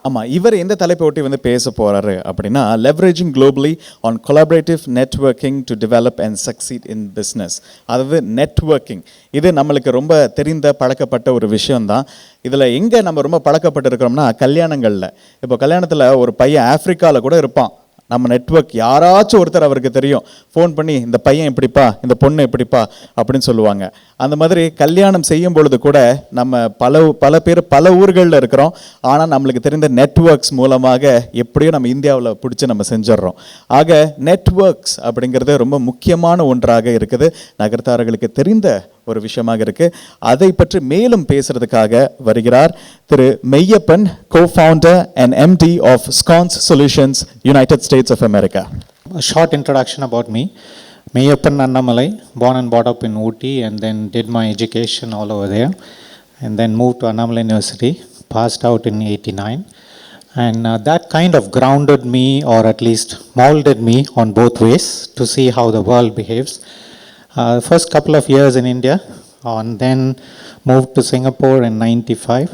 ஆமாம், இவர் எந்த தலைப்பை ஒட்டி வந்து பேச போகிறாரு அப்படின்னா, leveraging globally on collaborative networking to develop and succeed in business. அதாவது நெட்வொர்க்கிங் இது நம்மளுக்கு ரொம்ப தெரிந்த பழக்கப்பட்ட ஒரு விஷயம்தான். இதில் எங்கே நம்ம ரொம்ப பழக்கப்பட்டு இருக்கிறோம்னா கல்யாணங்களில். இப்போ கல்யாணத்தில் ஒரு பையன் ஆஃப்ரிக்காவில் கூட இருப்பான், நம்ம நெட்வொர்க் யாராச்சும் ஒருத்தர் அவருக்கு தெரியும், ஃபோன் பண்ணி இந்த பையன் எப்படிப்பா, இந்த பொண்ணு எப்படிப்பா அப்படின்னு சொல்லுவாங்க. அந்த மாதிரி கல்யாணம் செய்யும் பொழுது கூட நம்ம பல பேர் பல ஊர்களில் இருக்கிறோம், ஆனால் நம்மளுக்கு தெரிந்த நெட்வொர்க்ஸ் மூலமாக எப்படியும் நம்ம இந்தியாவில் பிடிச்சி நம்ம செஞ்சிடறோம். ஆக நெட்வொர்க்ஸ் அப்படிங்கிறது ரொம்ப முக்கியமான ஒன்றாக இருக்குது, நகரத்தார்களுக்கு தெரிந்த ஒரு விஷயமாக இருக்குது. அதை பற்றி மேலும் பேசுறதுக்காக வருகிறார் திரு Meyyappan, co-founder and MD of Sconce Solutions, United States of America. A short introduction about me. Meyappan Annamalai, born and brought up in Ooty, and then did my education all over there, and then moved to Annamalai University, passed out in 89, and that kind of grounded me, or at least molded me on both ways to see how the world behaves. First couple of years in India, and then moved to Singapore in 95,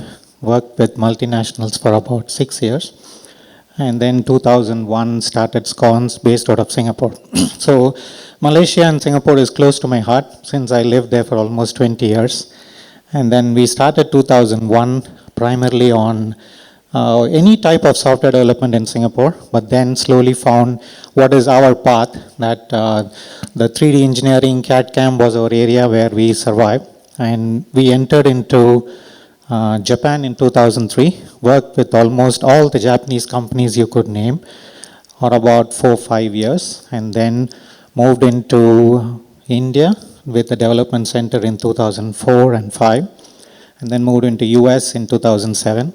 worked with multinationals for about 6 years, and then 2001 started Sconce based out of Singapore. So Malaysia and Singapore is close to my heart since I lived there for almost 20 years. And then we started 2001 primarily on any type of software development in Singapore, but then slowly found what is our path, that the 3D engineering, CAD/CAM was our area where we survived, and we entered into Japan in 2003, worked with almost all the Japanese companies you could name for about 4-5 years, and then moved into India with the development center in 2004 and 5, and then moved into US in 2007,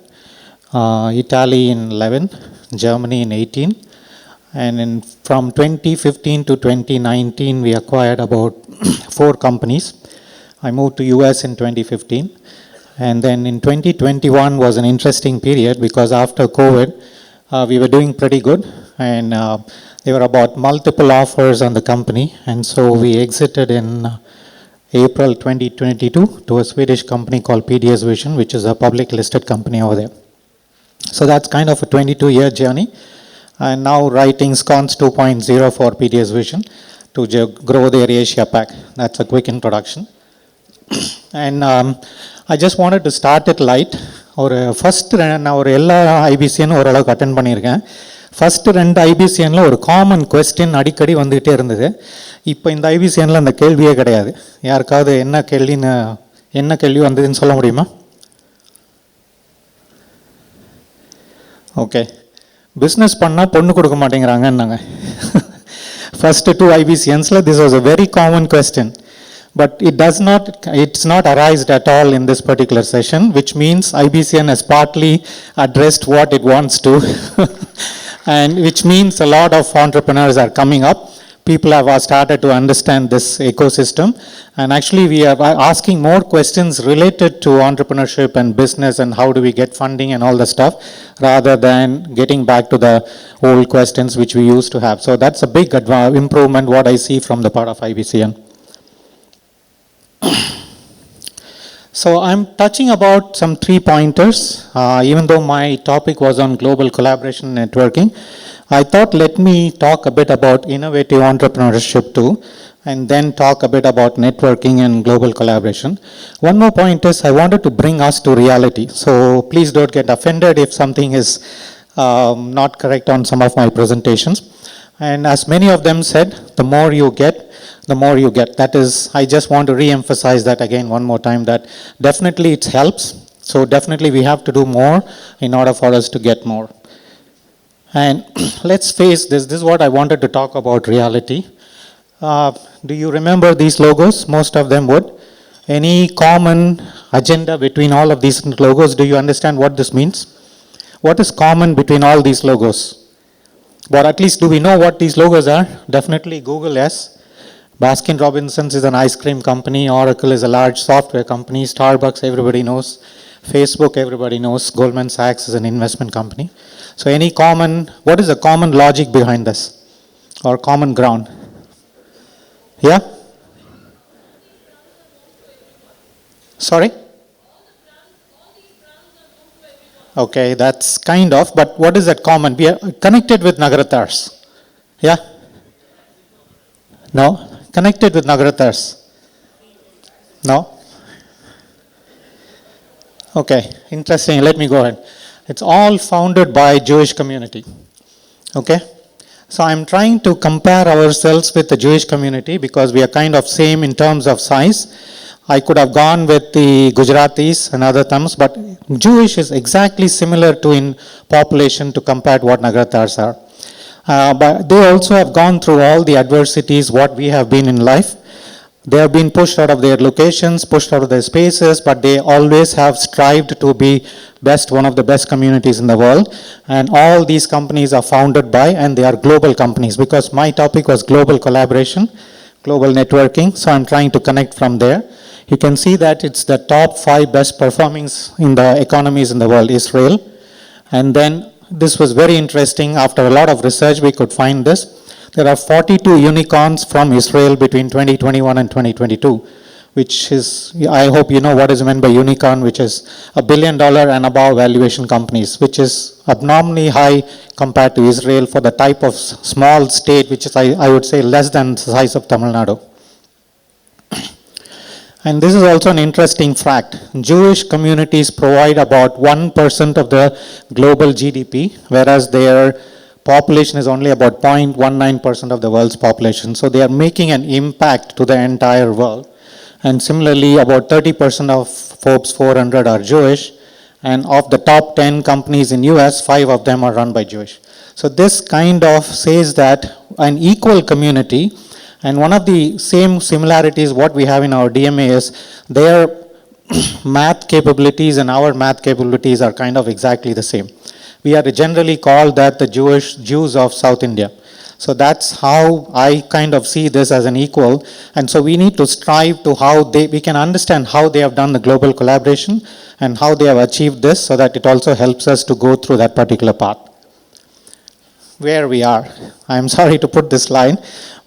Italy in 11, Germany in 18, and from 2015 to 2019 we acquired about 4 companies. I moved to US in 2015, and then in 2021 was an interesting period because after COVID we were doing pretty good, and there were about multiple offers on the company, and so we exited in April 2022 to a Swedish company called PDS Vision, which is a public listed company over there. So that's kind of a 22-year journey, and now writing Sconce 2.0 for PDS Vision to grow their Asia Pac. That's a quick introduction. And I just wanted to start it light. ஒரு first நான் ஒரு எல்லா ஐபிசிஎன்னு ஓரளவுக்கு attend பண்ணியிருக்கேன். First 2 ஐபிசிஎனில் ஒரு common question அடிக்கடி வந்துக்கிட்டே இருந்தது. இப்போ இந்த ஐபிசிஎனில் அந்த கேள்வியே கிடையாது. யாருக்காவது என்ன கேள்வி வந்ததுன்னு சொல்ல முடியுமா? ஓகே, பிஸ்னஸ் பண்ணால் பொண்ணு கொடுக்க மாட்டேங்கிறாங்கன்னாங்க. ஃபஸ்ட்டு 2 ஐபிசிஎன்ஸில் this was a very common question. But it's not arised at all in this particular session, which means IBCN has partly addressed what it wants to, and which means a lot of entrepreneurs are coming up. People have started to understand this ecosystem, and actually we are asking more questions related to entrepreneurship and business and how do we get funding and all the stuff, rather than getting back to the old questions which we used to have. So that's a big improvement what I see from the part of IBCN. So I'm touching about some 3 pointers, even though my topic was on global collaboration and networking. I thought let me talk a bit about innovative entrepreneurship too, and then talk a bit about networking and global collaboration. One more point is I wanted to bring us to reality. So please don't get offended if something is not correct on some of my presentations. And as many of them said, the more you get, the more you get. That is, I just want to re-emphasize that again one more time, that definitely it helps. So definitely we have to do more in order for us to get more. And let's face this is what I wanted to talk about, reality. Do you remember these logos? Most of them would. Any common agenda between all of these logos? Do you understand what this means? What is common between all these logos? But at least do we know what these logos are? Definitely Google, yes. Baskin Robinsons is an ice cream company. Oracle is a large software company. Starbucks, everybody knows. Facebook, everybody knows. Goldman Sachs is an investment company. So what is the common logic behind this? Or common ground? Yeah? Sorry? Okay, that's kind of, but what is that common? We are connected with Nagarathars. Yeah? No? Connected with Nagarathars? No? Okay, interesting. Let me go ahead. It's all founded by Jewish community. Okay? So I'm trying to compare ourselves with the Jewish community because we are kind of same in terms of size. I could have gone with the Gujaratis and other terms, but Jewish is exactly similar to in population to compare to what Nagarathars are. But they also have gone through all the adversities what we have been in life. They have been pushed out of their locations, pushed out of their spaces, but they always have strived to be one of the best communities in the world. And all these companies are founded by, and they are global companies, because my topic was global collaboration, global networking, so I'm trying to connect from there. You can see that it's the top 5 best performings in the economies in the world, Israel. And then this was very interesting. After a lot of research, we could find this. There are 42 unicorns from Israel between 2021 and 2022, which is, I hope you know what is meant by unicorn, which is $1 billion and above valuation companies, which is abnormally high compared to Israel for the type of small state, which is, I would say, less than the size of Tamil Nadu. And this is also an interesting fact. Jewish communities provide about 1% of the global GDP, whereas their population is only about 0.19% of the world's population. So they are making an impact to the entire world. And similarly, about 30% of Forbes 400 are Jewish. And of the top 10 companies in US, 5 of them are run by Jewish. So this kind of says that an equal community, and one of the same similarities what we have in our DMA is their math capabilities and our math capabilities are kind of exactly the same. We are generally called that the Jews of South India. So that's how I kind of see this as an equal. And so we need to strive to we can understand how they have done the global collaboration and how they have achieved this so that it also helps us to go through that particular path. Where we are. I'm sorry to put this line,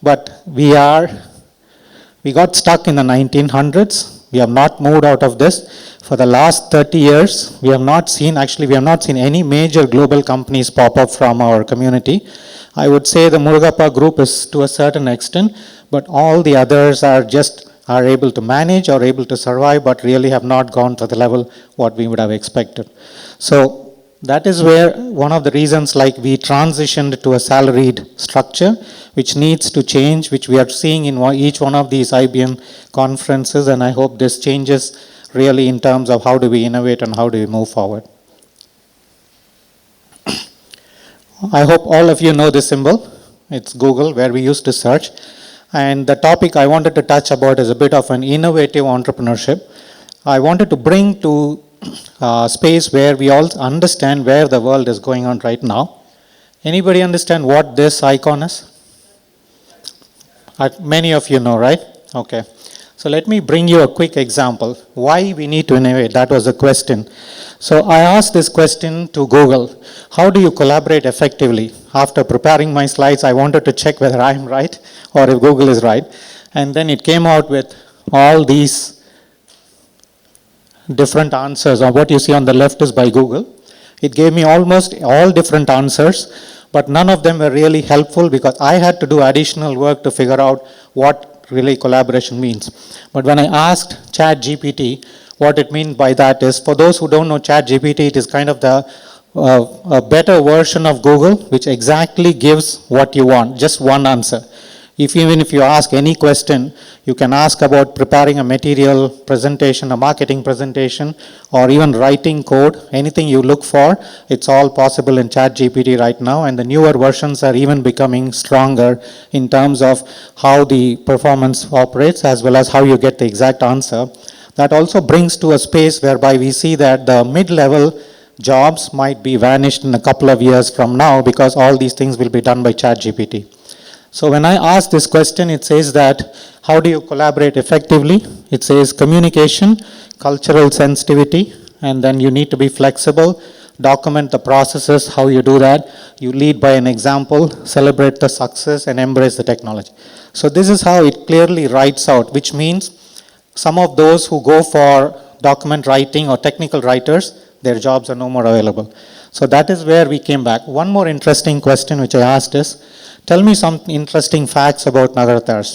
but we got stuck in the 1900s. We have not moved out of this. For the last 30 years, we have not seen any major global companies pop up from our community. I would say the Murugappa group is to a certain extent, but all the others are able to manage or able to survive, but really have not gone to the level what we would have expected. So that is where one of the reasons like we transitioned to a salaried structure, which needs to change, which we are seeing in each one of these IBM conferences, and I hope this changes really in terms of how do we innovate and how do we move forward. I hope all of you know this symbol. It's Google, where we used to search. And the topic I wanted to touch about is a bit of an innovative entrepreneurship. I wanted to bring to a space where we all understand where the world is going on right now. Anybody understand what this icon is? Many of you know, right? Okay. So let me bring you a quick example. Why we need to innovate? That was the question. So I asked this question to Google. How do you collaborate effectively? After preparing my slides, I wanted to check whether I'm right or if Google is right. And then it came out with all these different answers. What you see on the left is by Google. It gave me almost all different answers, but none of them were really helpful because I had to do additional work to figure out what really collaboration means. But when I asked ChatGPT, what it means by that is, for those who don't know ChatGPT, it is kind of a better version of Google, which exactly gives what you want, just one answer. Even if you ask any question, you can ask about preparing a material presentation, a marketing presentation, or even writing code, anything you look for, it's all possible in ChatGPT right now, and the newer versions are even becoming stronger in terms of how the performance operates as well as how you get the exact answer. That also brings to a space whereby we see that the mid-level jobs might be vanished in a couple of years from now because all these things will be done by ChatGPT. So when I ask this question, it says that, how do you collaborate effectively? It says communication, cultural sensitivity, and then you need to be flexible, document the processes, how you do that. You lead by an example, celebrate the success, and embrace the technology. So this is how it clearly writes out, which means some of those who go for document writing or technical writers, their jobs are no more available. So that is where we came back. One more interesting question which I asked is, tell me some interesting facts about Nagarathars.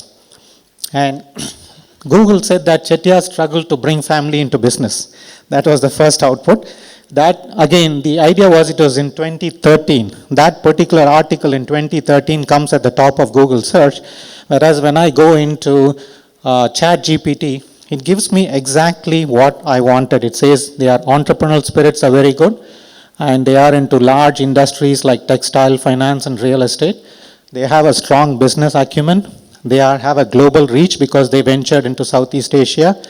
And Google said that Chettiar struggled to bring family into business. That was the first output. That, again, the idea was it was in 2013. That particular article in 2013 comes at the top of Google search, whereas when I go into ChatGPT, it gives me exactly what I wanted. It says their entrepreneurial spirits are very good, and they are into large industries like textile, finance, and real estate. They have a strong business acumen. They have a global reach because they ventured into Southeast Asia,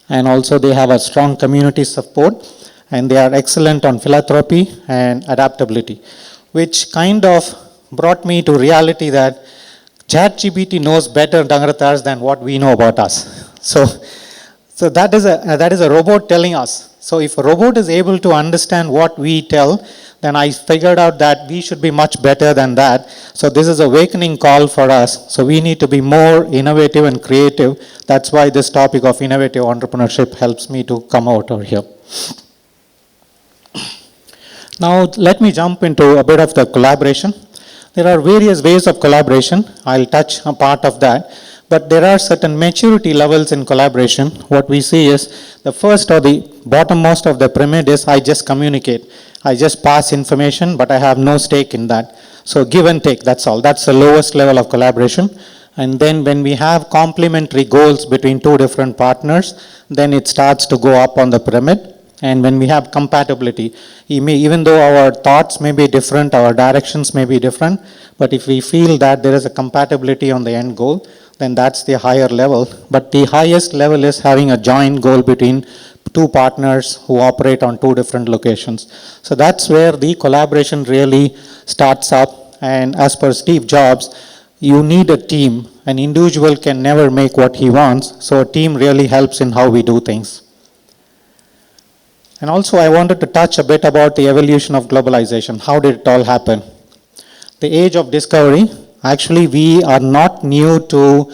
and also they have a strong community support, and they are excellent on philanthropy and adaptability, which kind of brought me to reality that ChatGPT knows better Nagarathars than what we know about us. So that is a robot telling us. So if a robot is able to understand what we tell, then I figured out that we should be much better than that. So this is an awakening call for us. So we need to be more innovative and creative. That's why this topic of innovative entrepreneurship helps me to come out over here. Now let me jump into a bit of the collaboration. There are various ways of collaboration. I'll touch a part of that. But there are certain maturity levels in collaboration. What we see is the first or the bottommost of the pyramid is I just communicate. I just pass information, but I have no stake in that. So give and take, that's all. That's the lowest level of collaboration. And then when we have complementary goals between two different partners, then it starts to go up on the pyramid. And when we have compatibility, even though our thoughts may be different, our directions may be different, but if we feel that there is a compatibility on the end goal, then that's the higher level. But the highest level is having a joint goal between two partners who operate on two different locations. So that's where the collaboration really starts up. And as per Steve Jobs, you need a team. An individual can never make what he wants, so a team really helps in how we do things. And also I wanted to touch a bit about the evolution of globalization. How did it all happen? The age of discovery, actually we are not new to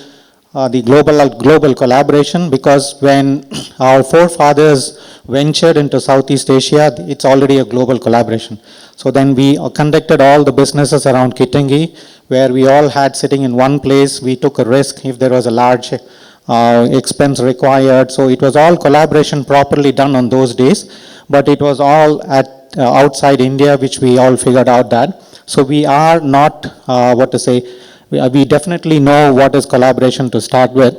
the global collaboration, because when our forefathers ventured into Southeast Asia, it's already a global collaboration. So then we conducted all the businesses around Kittangi, where we all had sitting in one place. We took a risk if there was a large expense required. So it was all collaboration properly done on those days, but it was all at outside India, which we all figured out that. So we are not, we definitely know what is collaboration to start with.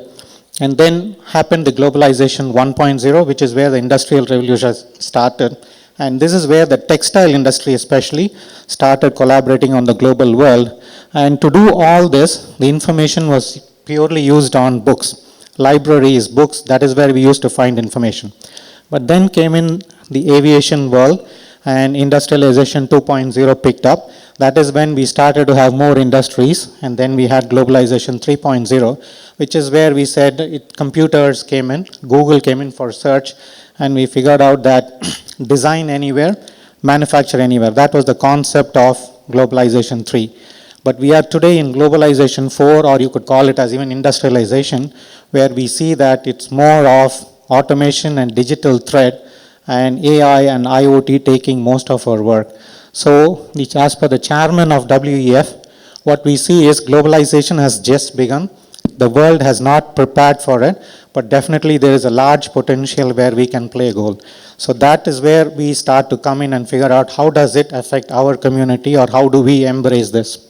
And then happened the globalization 1.0, which is where the industrial revolution started. And this is where the textile industry especially started collaborating on the global world. And to do all this, the information was purely used on books. Libraries, books, that is where we used to find information. But then came in the aviation world, and industrialization 2.0 picked up. That is when we started to have more industries, and then we had globalization 3.0, which is where we said computers came in, Google came in for search, and we figured out that design anywhere, manufacture anywhere. That was the concept of globalization 3. But we are today in globalization 4, or you could call it as even industrialization, where we see that it's more of automation and digital thread, and AI and IoT taking most of our work. So as per the chairman of WEF, what we see is globalization has just begun. The world has not prepared for it, but definitely there is a large potential where we can play a role. So that is where we start to come in and figure out how does it affect our community, or how do we embrace this.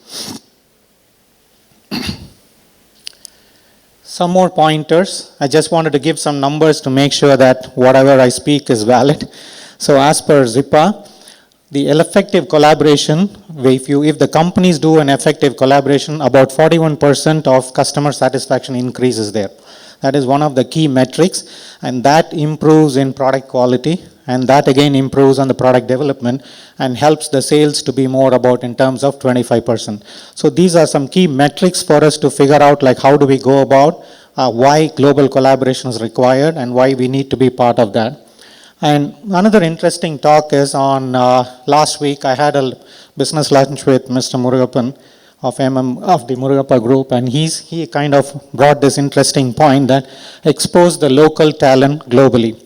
Some more pointers. I just wanted to give some numbers to make sure that whatever I speak is valid. So as per Zipa, the effective collaboration, if the companies do an effective collaboration, about 41% of customer satisfaction increases there. That is one of the key metrics, and that improves in product quality, and that again improves on the product development and helps the sales to be more about in terms of 25%. So these are some key metrics for us to figure out, like how do we go about why global collaboration is required and why we need to be part of that. And another interesting talk is on last week I had a business lunch with Mr. Meyappan of the Murugappa group, and he kind of brought this interesting point that expose the local talent globally.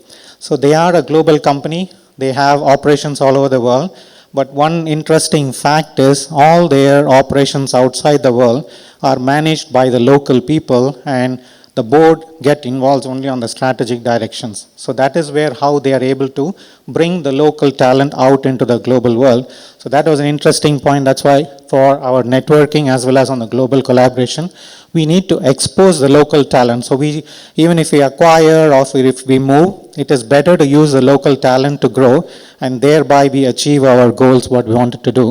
So they are a global company. They have operations all over the world. But one interesting fact is all their operations outside the world are managed by the local people, and the board get involved only on the strategic directions. So that is where how they are able to bring the local talent out into the global world. So that was an interesting point. That's why for our networking as well as on the global collaboration, we need to expose the local talent. So we, even if we acquire or if we move, it is better to use the local talent to grow, and thereby we achieve our goals, what we wanted to do.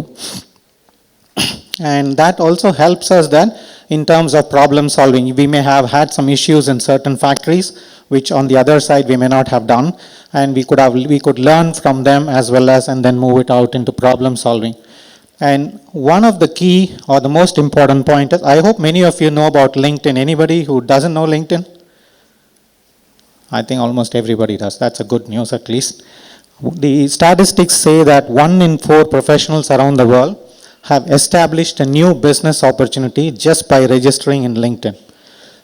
And that also helps us that in terms of problem solving, we may have had some issues in certain factories, which on the other side we may not have done, and we could learn from them as well as, and then move it out into problem solving. And one of the key or the most important point is, I hope many of you know about LinkedIn. Anybody who doesn't know LinkedIn? I think almost everybody does. That's a good news at least. The statistics say that 1 in 4 professionals around the world have established a new business opportunity just by registering in LinkedIn.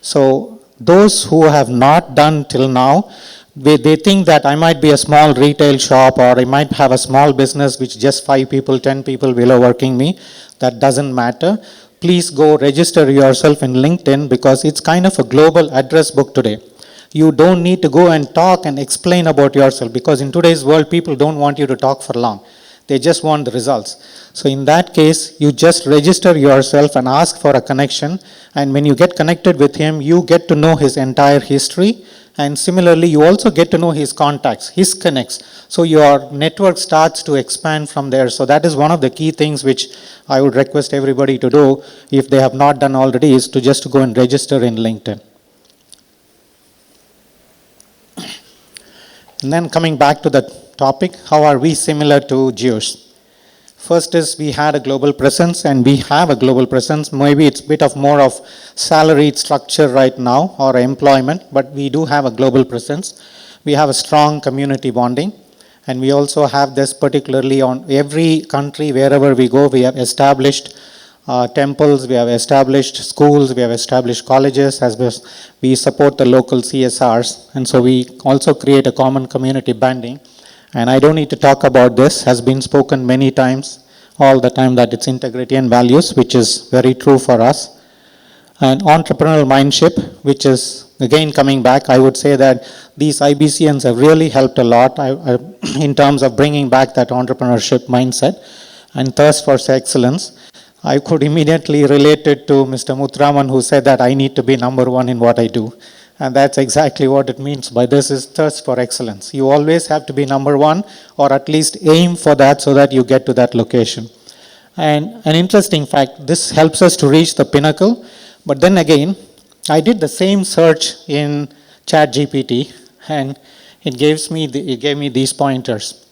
So those who have not done till now, they think that I might be a small retail shop, or I might have a small business which just 5 people, 10 people below working me. That doesn't matter. Please go register yourself in LinkedIn, because it's kind of a global address book today. You don't need to go and talk and explain about yourself, because in today's world, people don't want you to talk for long. They just want the results. So in that case, you just register yourself and ask for a connection. And when you get connected with him, you get to know his entire history. And similarly, you also get to know his contacts, his connects. So your network starts to expand from there. So that is one of the key things which I would request everybody to do, if they have not done already, is to just go and register in LinkedIn. And then coming back to the topic, how are we similar to Jews? First is, we had a global presence, and we have a global presence. Maybe it's a bit of more of salaried structure right now, or employment, but we do have a global presence. We have a strong community bonding, and we also have this particularly on every country. Wherever we go, we have established temples, we have established schools, we have established colleges, as well as we support the local CSRs, and so we also create a common community bonding. And I don't need to talk about this, has been spoken many times, all the time, that it's integrity and values, which is very true for us. And entrepreneurial mindship, which is again coming back, I would say that these IBCNs have really helped a lot in terms of bringing back that entrepreneurship mindset and thirst for excellence. I could immediately relate it to Mr. Muthraman, who said that I need to be number one in what I do. And that's exactly what it means by this, is thirst for excellence. You always have to be number one, or at least aim for that, so that you get to that location. And an interesting fact, this helps us to reach the pinnacle. But then again, I did the same search in ChatGPT, and it gave me these pointers.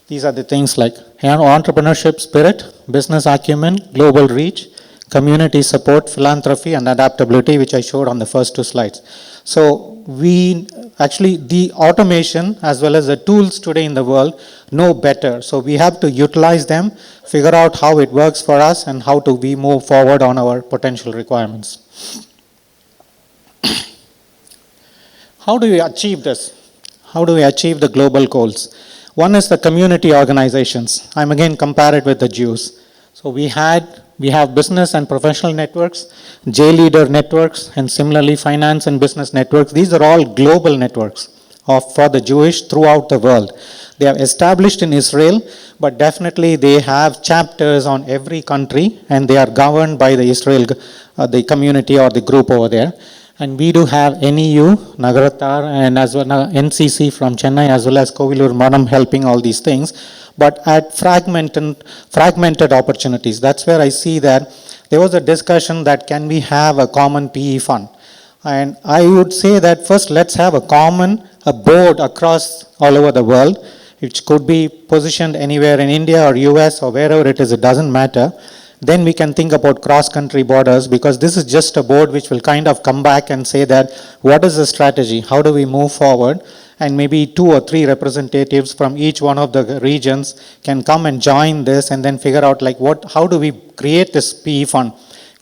These are the things like entrepreneurship spirit, business acumen, global reach, community support, philanthropy, and adaptability, which I showed on the first 2 slides. So we actually, the automation as well as the tools today in the world know better. So we have to utilize them, figure out how it works for us, and how do we move forward on our potential requirements. How do we achieve this? How do we achieve the global goals? One is the community organizations. I'm again compared with the Jews. So we have business and professional networks, J leader networks, and similarly finance and business networks. These are all global networks for the Jewish throughout the world. They are established in Israel, but definitely they have chapters on every country, and they are governed by the Israel, the community or the group over there. And we do have NEU, Nagarathar, and as well NCC from Chennai, as well as Kovilur Manam, helping all these things, but at fragmented opportunities. That's where I see that there was a discussion that can we have a common PE fund. And I would say that first, let's have a board across all over the world, which could be positioned anywhere in India or US or wherever it is, it doesn't matter. Then we can think about cross-country borders, because this is just a board which will kind of come back and say that what is the strategy, how do we move forward, and maybe 2 or 3 representatives from each one of the regions can come and join this, and then figure out like how do we create this PE fund.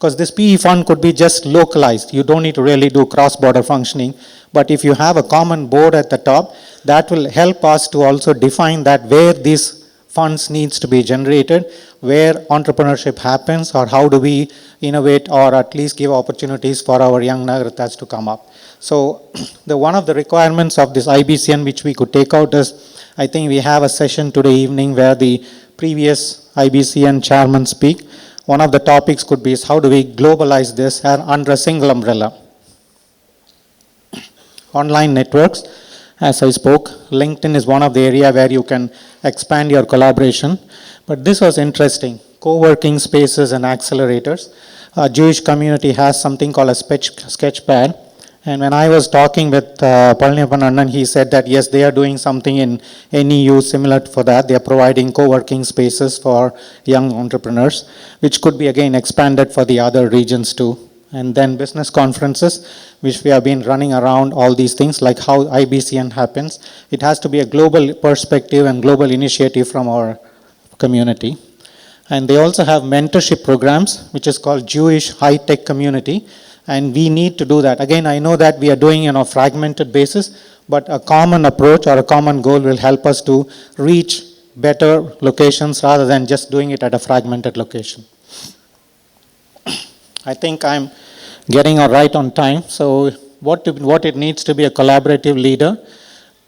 because this PE fund could be just localized. You don't need to really do cross-border functioning. But if you have a common board at the top, that will help us to also define that where these funds needs to be generated, where entrepreneurship happens, or how do we innovate or at least give opportunities for our young Nagarathars to come up. So one of the requirements of this IBCN which we could take out is, I think we have a session today evening where the previous IBCN chairman speak. One of the topics could be is how do we globalize this under a single umbrella. Online networks, as I spoke, LinkedIn is one of the area where you can expand your collaboration. But this was interesting, co-working spaces and accelerators. Jewish community has something called a sketchpad. And when I was talking with Meyappan Annan, he said that yes, they are doing something in NEU similar for that. They are providing co-working spaces for young entrepreneurs, which could be again expanded for the other regions too. And then business conferences, which we have been running around all these things, like how IBCN happens. It has to be a global perspective and global initiative from our community. And they also have mentorship programs, which is called Jewish High-Tech Community. And we need to do that. Again, I know that we are doing on a fragmented basis, but a common approach or a common goal will help us to reach better locations rather than just doing it at a fragmented location. I think I'm getting right on time. So what it needs to be a collaborative leader,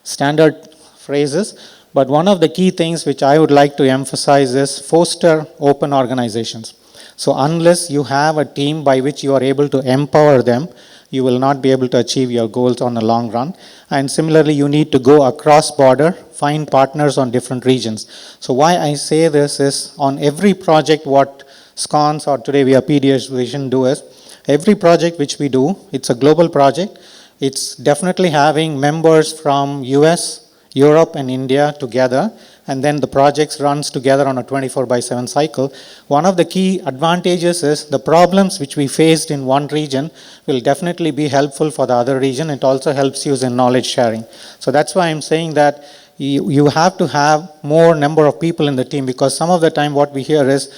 standard phrases, but one of the key things which I would like to emphasize is foster open organizations. So unless you have a team by which you are able to empower them, you will not be able to achieve your goals on the long run. And similarly, you need to go across border, find partners on different regions. So why I say this is on every project what Sconce or today we are PDS Vision do is, every project which we do, it's a global project. It's definitely having members from US, Europe and India together, and then the projects runs together on a 24/7 cycle. One of the key advantages is the problems which we faced in one region will definitely be helpful for the other region. It also helps you in knowledge sharing. So that's why I'm saying that you have to have more number of people in the team, because some of the time what we hear is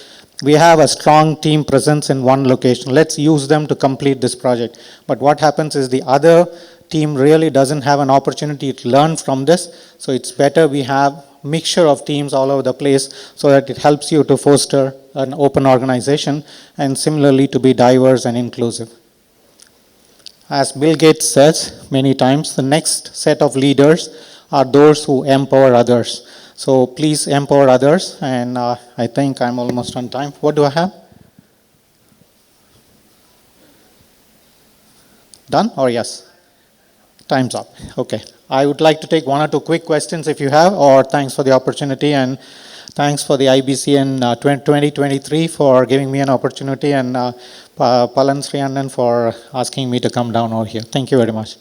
we have a strong team presence in one location. Let's use them to complete this project. But what happens is the other team really doesn't have an opportunity to learn from this. So it's better we have mixture of teams all over the place so that it helps you to foster an open organization and similarly to be diverse and inclusive. As Bill Gates says many times, the next set of leaders are those who empower others. So please empower others, and I think I'm almost on time. What do I have? Done or yes? Time's up. Okay. I would like to take one or two quick questions if you have, or thanks for the opportunity, and thanks for the IBCN 2023 for giving me an opportunity, and Palan Sri Annan for asking me to come down over here. Thank you very much.